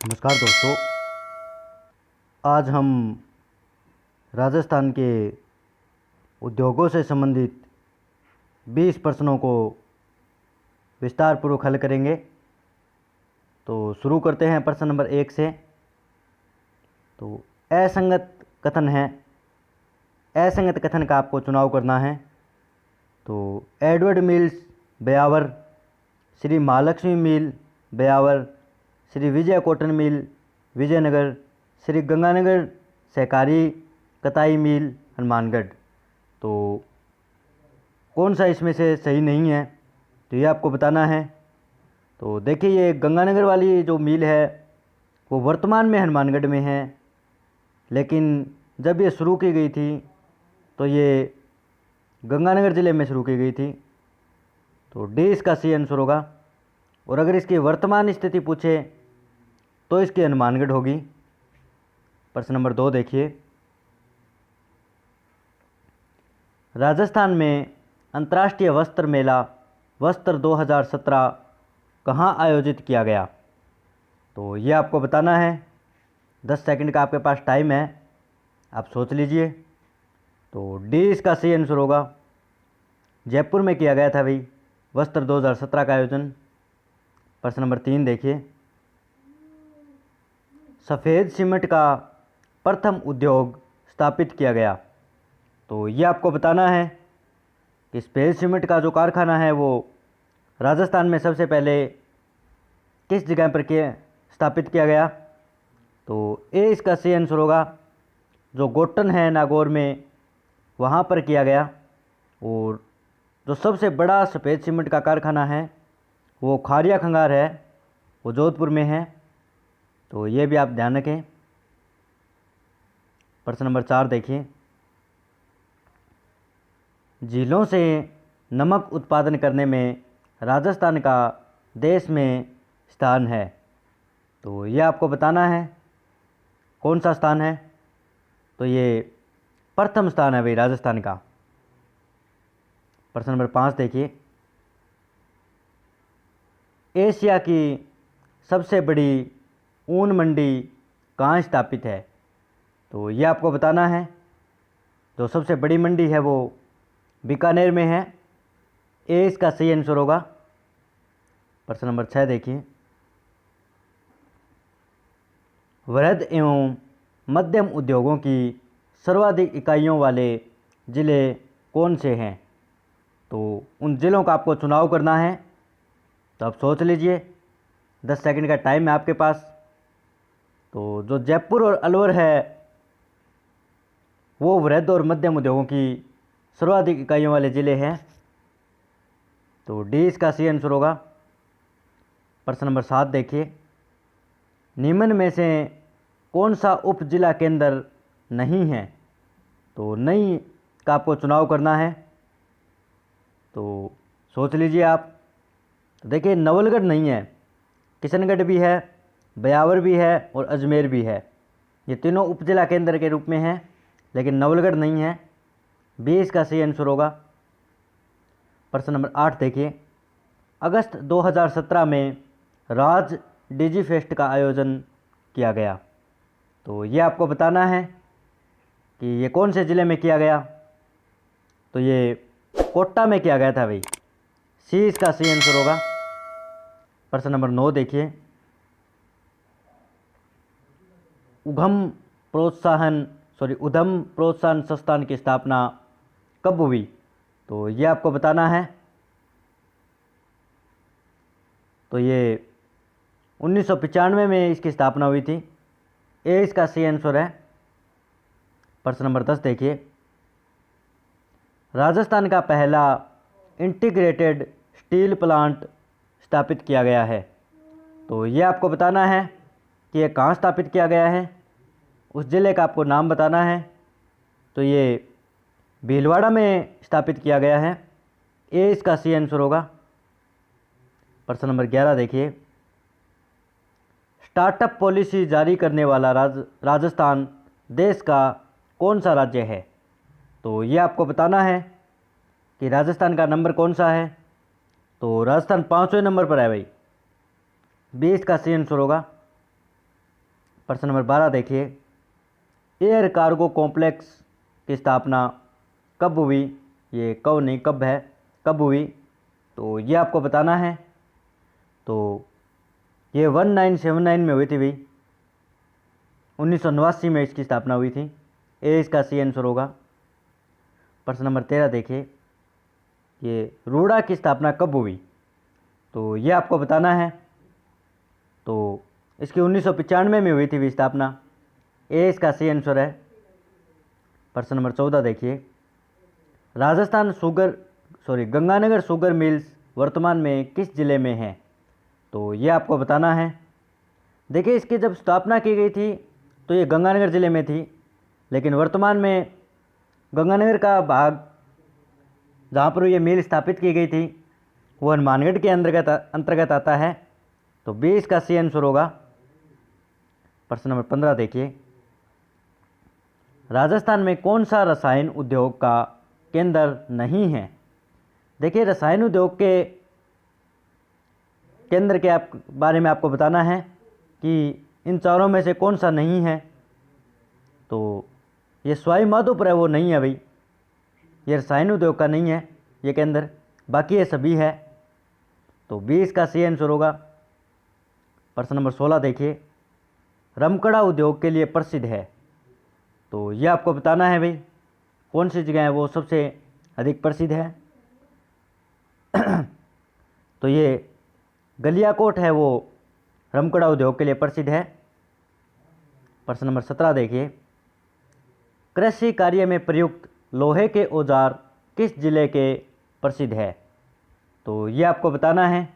नमस्कार दोस्तों। आज हम राजस्थान के उद्योगों से संबंधित 20 प्रश्नों को विस्तार पूर्वक हल करेंगे। तो शुरू करते हैं प्रश्न नंबर 1 से। तो असंगत कथन है। असंगत कथन का आपको चुनाव करना है। तो एडवर्ड मिल्स ब्यावर, श्री महालक्ष्मी मिल ब्यावर, श्री विजय कॉटन मिल विजयनगर, श्री गंगानगर सहकारी कताई मिल हनुमानगढ़। तो कौन सा इसमें से सही नहीं है, तो ये आपको बताना है। तो देखिए, ये गंगानगर वाली जो मिल है वो वर्तमान में हनुमानगढ़ में है, लेकिन जब ये शुरू की गई थी तो ये गंगानगर ज़िले में शुरू की गई थी। तो डी इसका सही आंसर होगा। और अगर इसकी वर्तमान स्थिति पूछे तो इसकी हनुमानगढ़ होगी। प्रश्न नंबर 2 देखिए। राजस्थान में अंतर्राष्ट्रीय वस्त्र मेला वस्त्र 2017 कहाँ आयोजित किया गया? तो ये आपको बताना है। 10 सेकंड का आपके पास टाइम है, आप सोच लीजिए। तो डी इसका सही आंसर होगा। जयपुर में किया गया था भाई वस्त्र 2017 का आयोजन। प्रश्न नंबर 3 देखिए। सफ़ेद सीमेंट का प्रथम उद्योग स्थापित किया गया। तो ये आपको बताना है कि सफ़ेद सीमेंट का जो कारखाना है वो राजस्थान में सबसे पहले किस जगह पर स्थापित किया गया? तो ए इसका सही आंसर होगा। जो गोटन है नागौर में, वहाँ पर किया गया। और जो सबसे बड़ा सफ़ेद सीमेंट का कारखाना है वो खारिया खंगार है, वो जोधपुर में है। तो ये भी आप ध्यान रखें। प्रश्न नंबर 4 देखिए। झीलों से नमक उत्पादन करने में राजस्थान का देश में स्थान है। तो ये आपको बताना है कौन सा स्थान है। तो ये प्रथम स्थान है भाई राजस्थान का। प्रश्न नंबर 5 देखिए। एशिया की सबसे बड़ी ऊन मंडी कहाँ स्थापित है? तो ये आपको बताना है। जो सबसे बड़ी मंडी है वो बीकानेर में है। ए इसका सही आंसर होगा। प्रश्न नंबर 6 देखिए। वृहद एवं मध्यम उद्योगों की सर्वाधिक इकाइयों वाले ज़िले कौन से हैं? तो उन ज़िलों का आपको चुनाव करना है। तो आप सोच लीजिए, 10 सेकंड का टाइम है आपके पास। तो जो जयपुर और अलवर है वो वृहद और मध्यम उद्योगों की सर्वाधिक इकाइयों वाले ज़िले हैं। तो डी इसका सही आंसर होगा। प्रश्न नंबर 7 देखिए। निम्न में से कौन सा उप जिला केंद्र नहीं है? तो नहीं का आपको चुनाव करना है। तो सोच लीजिए आप। तो देखिए, नवलगढ़ नहीं है, किशनगढ़ भी है, ब्यावर भी है और अजमेर भी है। ये तीनों उप जिला केंद्र के रूप में हैं, लेकिन नवलगढ़ नहीं है। बी इसका सही आंसर होगा। प्रश्न नंबर 8 देखिए। अगस्त 2017 में राज डिजी फेस्ट का आयोजन किया गया। तो ये आपको बताना है कि ये कौन से ज़िले में किया गया। तो ये कोटा में किया गया था भाई। सी इसका सही आंसर होगा। प्रश्न नंबर 9 देखिए। उधम प्रोत्साहन संस्थान की स्थापना कब हुई? तो ये आपको बताना है। तो ये 1995 में इसकी स्थापना हुई थी। ए इसका सही आंसर है। प्रश्न नंबर 10 देखिए। राजस्थान का पहला इंटीग्रेटेड स्टील प्लांट स्थापित किया गया है। तो ये आपको बताना है कि ये कहाँ स्थापित किया गया है, उस ज़िले का आपको नाम बताना है। तो ये भीलवाड़ा में स्थापित किया गया है। ए इसका सही आंसर होगा। प्रश्न नंबर 11 देखिए। स्टार्टअप पॉलिसी जारी करने वाला राजस्थान देश का कौन सा राज्य है? तो ये आपको बताना है कि राजस्थान का नंबर कौन सा है। तो राजस्थान 5वें नंबर पर है भाई। 20 का सही आंसर होगा। प्रश्न नंबर 12 देखिए, एयर कार्गो कॉम्प्लेक्स की स्थापना कब हुई? ये कब नहीं, कब है, कब हुई, तो ये आपको बताना है। तो ये 1979 में हुई थी भाई, 1989 में इसकी स्थापना हुई थी। ए इसका सी आंसर होगा। प्रश्न नंबर 13 देखिए, ये रूड़ा की स्थापना कब हुई? तो ये आपको बताना है। तो इसकी 1995 में हुई थी स्थापना। ए इसका सी आंसर है। प्रश्न नंबर 14 देखिए, राजस्थान गंगानगर शुगर मिल्स वर्तमान में किस जिले में है? तो ये आपको बताना है। देखिए, इसकी जब स्थापना की गई थी तो ये गंगानगर ज़िले में थी, लेकिन वर्तमान में गंगानगर का भाग जहाँ पर ये मिल स्थापित की गई थी वो हनुमानगढ़ के अंतर्गत आता है। तो 20 का सी आंसर होगा। प्रश्न नंबर 15 देखिए, राजस्थान में कौन सा रसायन उद्योग का केंद्र नहीं है? देखिए, रसायन उद्योग के केंद्र के बारे में आपको बताना है कि इन चारों में से कौन सा नहीं है। तो ये सवाई माधोपुर है, वो नहीं है भाई, ये रसायन उद्योग का नहीं है ये केंद्र, बाकी ये सभी है। तो 20 का सी आंसर होगा। प्रश्न नंबर 16 देखिए, रमकड़ा उद्योग के लिए प्रसिद्ध है। तो ये आपको बताना है भाई, कौन सी जगह है वो सबसे अधिक प्रसिद्ध है। तो ये गलियाकोट है, वो रमकड़ा उद्योग के लिए प्रसिद्ध है। प्रश्न नंबर 17 देखिए, कृषि कार्य में प्रयुक्त लोहे के औजार किस जिले के प्रसिद्ध है? तो ये आपको बताना है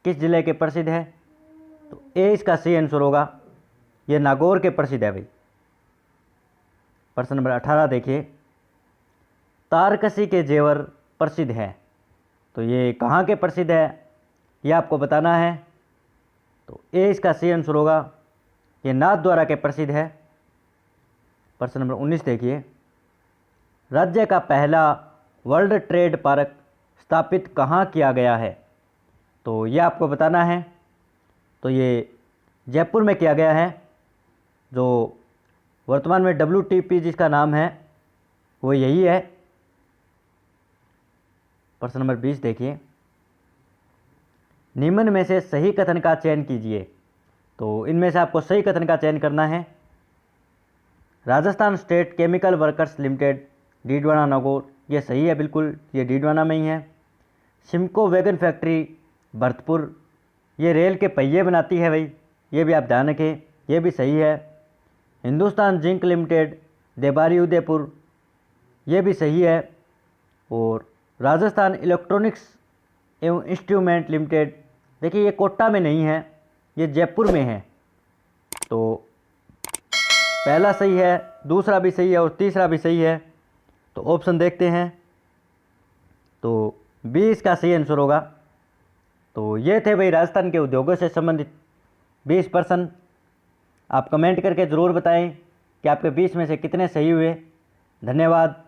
किस जिले के प्रसिद्ध है। तो ए इसका सी आंसर होगा, ये नागौर के प्रसिद्ध है भाई। प्रश्न नंबर 18 देखिए, तारकसी के जेवर प्रसिद्ध है। तो ये कहाँ के प्रसिद्ध है ये आपको बताना है। तो ए इसका सी आंसर होगा, ये नाथद्वारा के प्रसिद्ध है। प्रश्न नंबर 19 देखिए, राज्य का पहला वर्ल्ड ट्रेड पार्क स्थापित कहाँ किया गया है? तो ये आपको बताना है। तो ये जयपुर में किया गया है, जो वर्तमान में WTP जिसका नाम है वो यही है। प्रश्न नंबर 20 देखिए, निम्न में से सही कथन का चयन कीजिए। तो इनमें से आपको सही कथन का चयन करना है। Rajasthan state chemical workers limited, Didwana Nagaur, ये सही है बिल्कुल, ये डीडवाना में ही है। सिमको वैगन फैक्ट्री भरतपुर, ये रेल के पहिए बनाती है भाई, ये भी आप ध्यान रखें, ये भी सही है। हिंदुस्तान जिंक लिमिटेड देबारी उदयपुर, ये भी सही है। और राजस्थान इलेक्ट्रॉनिक्स एवं इंस्ट्रूमेंट लिमिटेड, देखिए ये कोटा में नहीं है, ये जयपुर में है। तो पहला सही है, दूसरा भी सही है और तीसरा भी सही है। तो ऑप्शन देखते हैं। तो 20 का सही आंसर होगा। तो ये थे भाई राजस्थान के उद्योगों से संबंधित 20 प्रश्न। आप कमेंट करके ज़रूर बताएं कि आपके 20 में से कितने सही हुए। धन्यवाद।